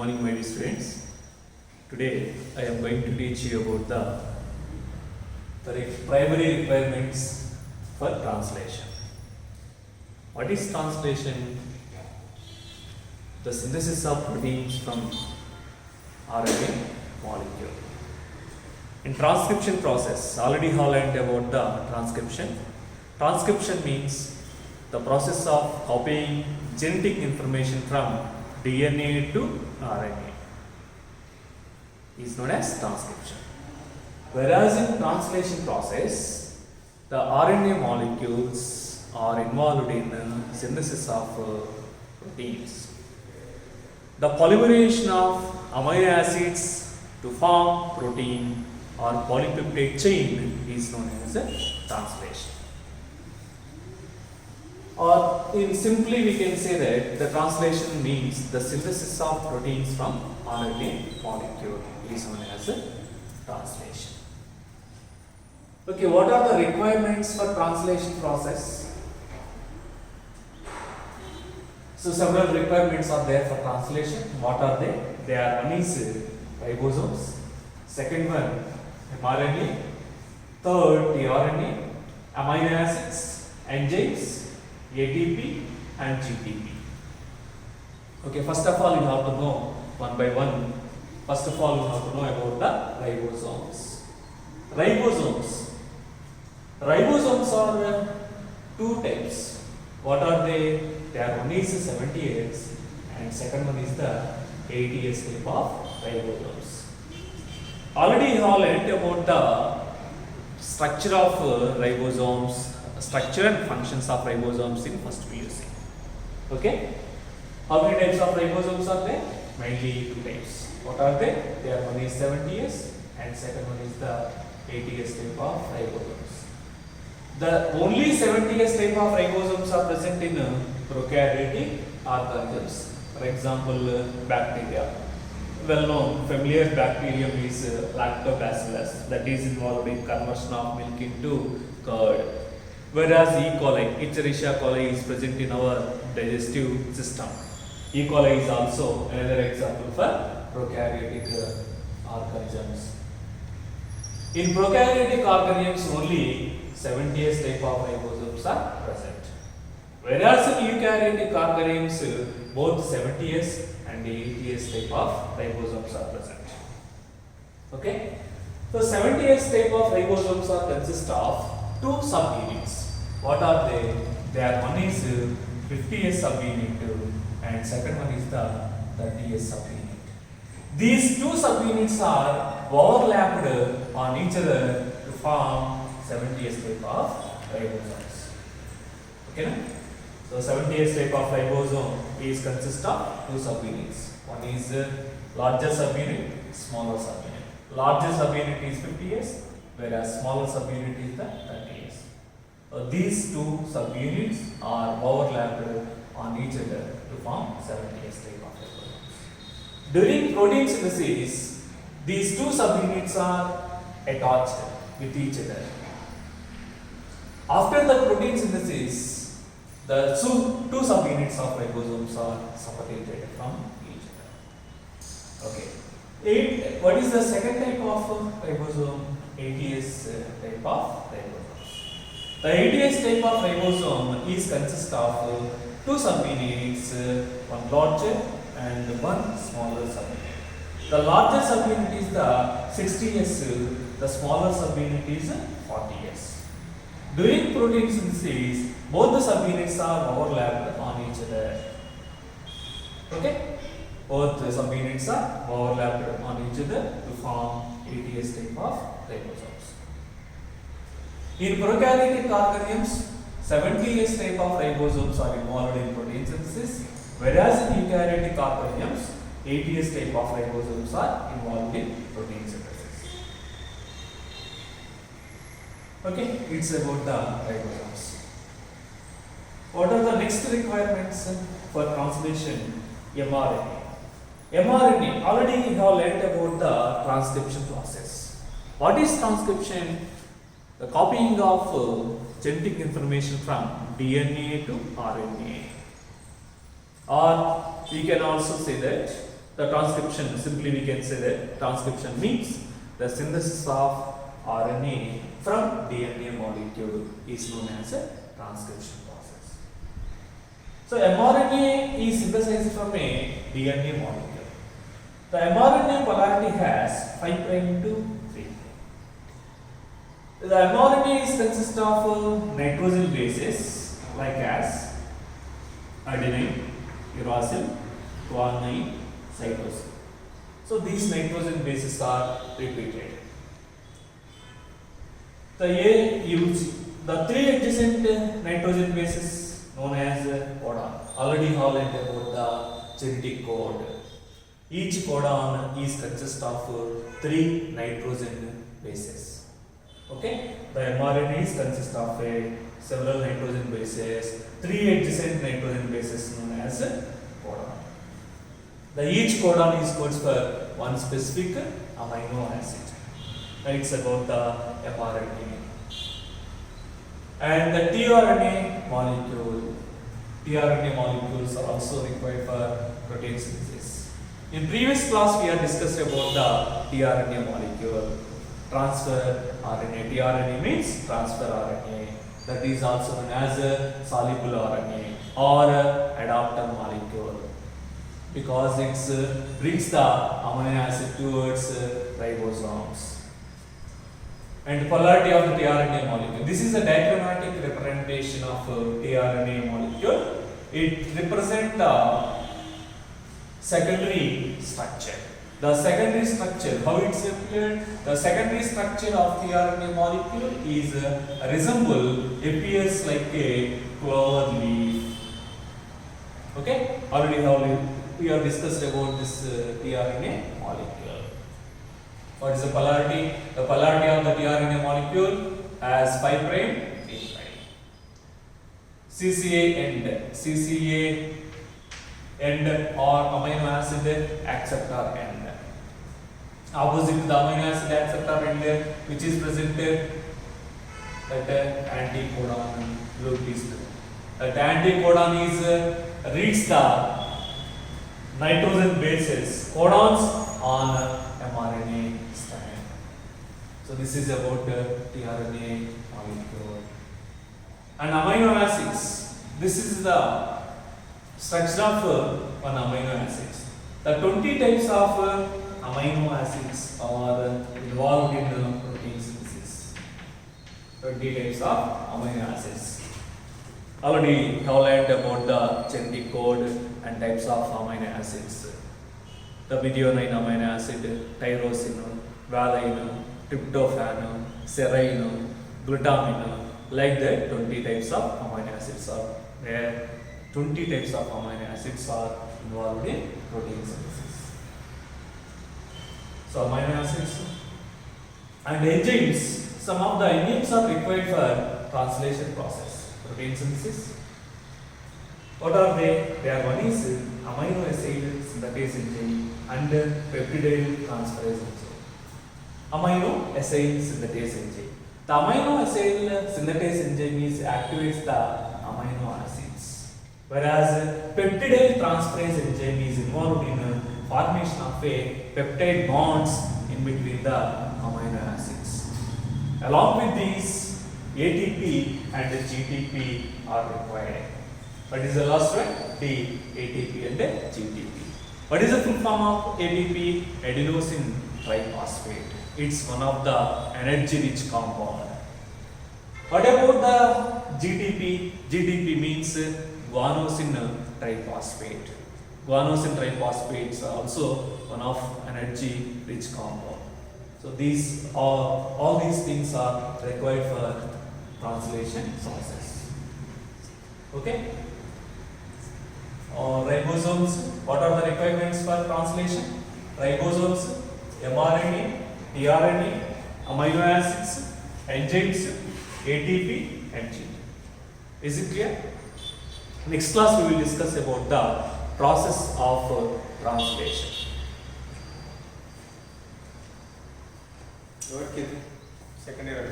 morning, my dear students. Today, I am going to teach you about the primary requirements for translation. What is translation? The synthesis of proteins from RNA molecule. In transcription process, already learned about the transcription. Transcription means the process of copying genetic information from DNA to RNA is known as transcription. Whereas in translation process, the RNA molecules are involved in synthesis of proteins. The polymerization of amino acids to form protein or polypeptide chain is known as a translation. Or in simply we can say that the translation means the synthesis of proteins from RNA molecule is known as a translation. Okay, what are the requirements for translation process? So several requirements are there for translation. What are they? They are one is ribosomes, second one mRNA, third tRNA, amino acids, enzymes, ATP and GTP. Okay, first of all you have to know one by one. First of all you have to know about the ribosomes. Ribosomes are two types. What are they? They are one is 70S and second one is the 80S type of ribosomes. Already you all learnt about the structure of ribosomes, structure and functions of ribosomes in first PUC. Okay? How many types of ribosomes are there? Mainly two types. What are they? They are one is 70S and second one is the 80S type of ribosomes. The only 70S type of ribosomes are present in prokaryotic organisms. For example, bacteria. Well known familiar bacterium is lactobacillus, that is involved in conversion of milk into curd. Whereas E. coli, Escherichia coli is present in our digestive system. E. coli is also another example for prokaryotic organisms. In prokaryotic organisms only 70S type of ribosomes are present. Whereas in eukaryotic organisms both 70S and 80S type of ribosomes are present. Okay? So 70S type of ribosomes are consist of two subunits. What are they? They are one is 50S subunit and second one is the 30S subunit. These two subunits are overlapped on each other to form 70S type of ribosomes. Okay, na? So 70S type of ribosome is consist of two subunits. One is larger subunit, smaller subunit. Larger subunit is 50S, whereas smaller subunit is the 30S. These two subunits are overlapped on each other to form 70S type of ribosomes. During protein synthesis, these two subunits are attached with each other. After the protein synthesis, the two subunits of ribosomes are separated from each other. Okay. What is the second type of ribosome? 80S type of ribosome. The 80S type of ribosome is consist of two subunits, one larger and one smaller subunit. The larger subunit is the 60S, the smaller subunit is 40S. During protein synthesis, both the subunits are overlapped on each other. Okay? Both the subunits are overlapped on each other to form 80S type of ribosomes. In prokaryotic organisms, 70S type of ribosomes are involved in protein synthesis, whereas in eukaryotic organisms, 80S type of ribosomes are involved in protein synthesis. Okay, it's about the ribosomes. What are the next requirements for translation? mRNA. mRNA, already we have learned about the transcription process. What is transcription? The copying of genetic information from DNA to RNA. Or we can also say that The transcription, simply we can say that transcription means the synthesis of RNA from DNA molecule is known as a transcription process. So mRNA is synthesized from a DNA molecule. The mRNA polarity has 5' to 3'. The mRNA is consist of nitrogen bases like as adenine, uracil, guanine, cytosine. So these nitrogen bases are repeated. The three adjacent nitrogen bases known as codon. Already learned about the genetic code. Each codon is consist of three nitrogen bases. Okay, the mRNA is consist of several nitrogen bases, three adjacent nitrogen bases known as codon. Each codon is codes for one specific amino acid. It's about the mRNA. And the tRNA molecules are also required for protein synthesis. In previous class, we have discussed about the tRNA molecule, transfer RNA. tRNA means transfer RNA. That is also known as a soluble RNA or adapter molecule, because it brings the amino acid towards ribosomes. And polarity of the tRNA molecule. This is a diagrammatic representation of tRNA molecule. It represents the secondary structure. The secondary structure, how it's appeared? The secondary structure of tRNA molecule is appears like a clover leaf. Okay? Already we have discussed about this tRNA molecule. What is the polarity? The polarity of the tRNA molecule has 5', 3'. CCA end or amino acid acceptor end. Opposite the amino acid acceptor end, which is presented that anticodon loop is. That anticodon is reads the nitrogen bases codons on mRNA strand. So this is about tRNA molecule. And amino acids. This is the structure of one amino acids. The 20 types of amino acids are involved in protein synthesis. 20 types of amino acids. Already have learned about the genetic code and types of amino acids. The methionine amino acid, tyrosine, valine, tryptophan, serine, glutamine, like that 20 types of amino acids are there. 20 types of amino acids are involved in protein synthesis. So amino acids and enzymes, some of the enzymes are required for translation process, protein synthesis. What are they? They are one is amino acid synthetase enzyme and peptidyl transferase enzyme. Amino acid synthetase enzyme. The amino acid synthetase enzyme is activates the amino acids, whereas peptidyl transferase enzyme is involved in formation of a peptide bonds in between the amino acids. Along with these, ATP and GTP are required. What is the last one? D, ATP and GTP. What is the full form of ATP? Adenosine triphosphate. It's one of the energy-rich compound. What about the GTP? GTP means guanosine triphosphate. Guanosine triphosphate is also one of energy-rich compound. So these all these things are required for translation process. Okay. Ribosomes. What are the requirements for translation? Ribosomes, mRNA, tRNA, amino acids, enzymes, ATP, and GTP. Is it clear? Next class we will discuss about the process of translation. Second year.